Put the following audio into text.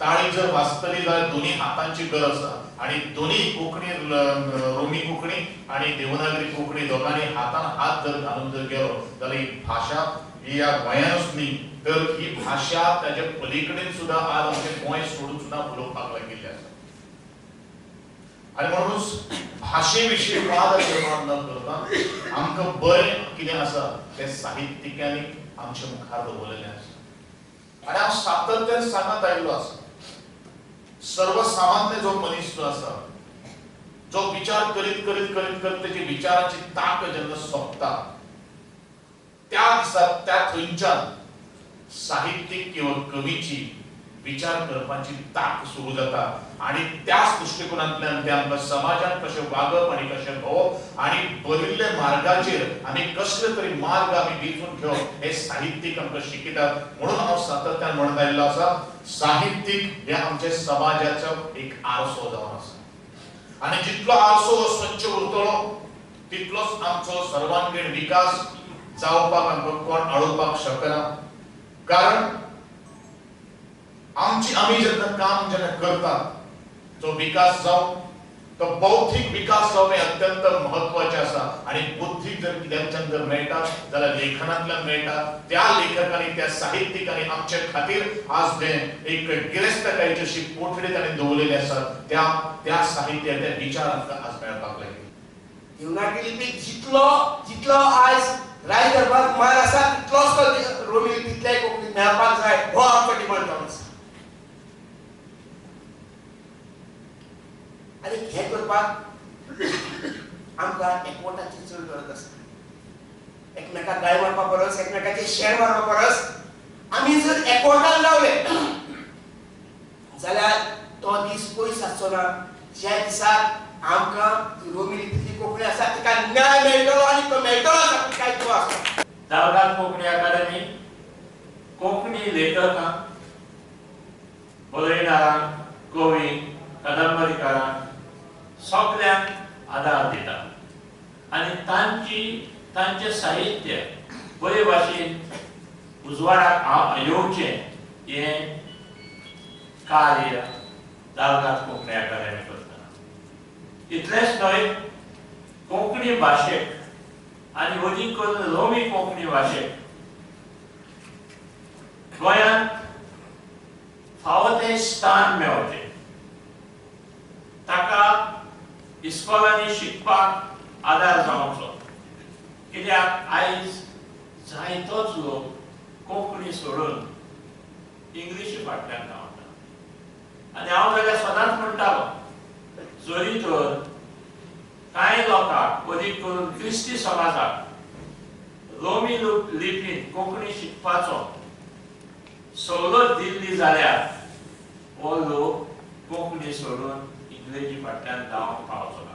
ताळी जर वाजतली जाल्यार दोन्ही हातांची गरज आसा आणि दोन्ही कोंकणी रोमी कोंकणी आणि देवनागरी कोंकणी दोगांनी हातान हात जर घालून जर गेलो जाल्यार ही भाषा ही या गोंयांच न्ही तर ही भाषा ताच्या पलीकडेन सुद्धा आज आमचे गोंय सोडून सुद्धा उलोवपाक लागिल्ले आसा आणि म्हणूनच भाषेविषयी वाद निर्माण न करता आमकां बरें कितें आसा ते साहित्यिकांनी आमच्या मुखार दवरलेलें आसा आणि हांव सातत्यान सांगत आयिल्लो आसा सर्वसामान्य जो मनीस जो आसा जो विचार करीत करीत करीत करीत त्याची विचाराची ताक जेन्ना सोंपता त्या दिसाक त्या थंयच्यान साहित्यीक किंवा कवीची विचार करपाची ताक सुरू जाता आणि त्याच दृष्टिकोनांतल्यान ते आमकां समाजात कशें वागप आणि कशें भोंवप आणि बरिल्ले मार्गाचेर आमी कसले तरी मार्ग आमी वेंचून घेवप हे साहित्यीक आमकां शिकयतात म्हणून हांव सातत्यान म्हणत आयिल्लो आसा साहित्यीक हे आमचे समाजाचो एक आरसो जावन आसा आणि जितलो आरसो स्वच्छ उरतलो तितलोच आमचो सर्वांगीण विकास जावपाक आमकां कोण अडोवपाक शकना कारण आमी जेन्ना काम जेन्ना करता तो विकास जावं तो बौद्धिक विकास जावं हे अत्यंत महत्वाचे आसा आणि बुद्धीक जर कित्याच्यान जर मेळटा जाल्यार लेखनांतल्यान मेळटा त्या लेखकांनी त्या साहित्यिकांनी आमचे खातीर आज जे एक गिरेस्तकायची अशी कोठडी तांणी दवरलेली आसा त्या साहित्य त्या विचार आमकां आज मेळपाक लागले देवनागरी लिपीक जितलो आज राय दरबार मार आसा तितलोच तो रोमी लिपींतल्या कोंकणीत मेळपाक जाय हो आमचो डिमांड जावन आसा आणि हे करपाक आमकां एकवटाची चड गरज आसा एकमेकाक गाय मारपा परस एकमेकाचे शेण मारपा परस आमी जर एकवटान रावले जाल्यार तो दीस पयस आसचो ना ज्या दिसाक आमकां रोमी लिपींतली कोंकणी आसा तिका न्याय मेळटलो आनी तो मेळटलो तातूंत कांय दुबाव आसना दारगाद कोंकणी अकादमी कोंकणी लेखकांक बरयणारांक कवी कादंबरीकारांक सगळ्यांक आदार दिता आणि तांचे साहित्य बरे भाशेन उजवाडाक येवचें हे कार्य दारगाद कोंकणी अकादमी करता इतलेंच न्हय कोंकणी भाशेक आनी अदीक करून रोमी कोंकणी भाशेक गोंयांत फावो तें स्थान मेळचें ताका इस्कॉलांनी शिकपाक आदार जावचो कित्याक आयज जायतोच लोक कोंकणी सोडून इंग्लिशी फाटल्यान धांवता आनी हांव जाल्यार सदांच म्हणटालो जरी तर कांय लोकांक अदीक करून क्रिस्ती समाजाक रोमी लिपींत कोंकणी शिकपाचो सवलत दिल्ली जाल्यार हो लोक कोंकणी सोडून इंग्रजी फाटल्यान धांवंक पावचो ना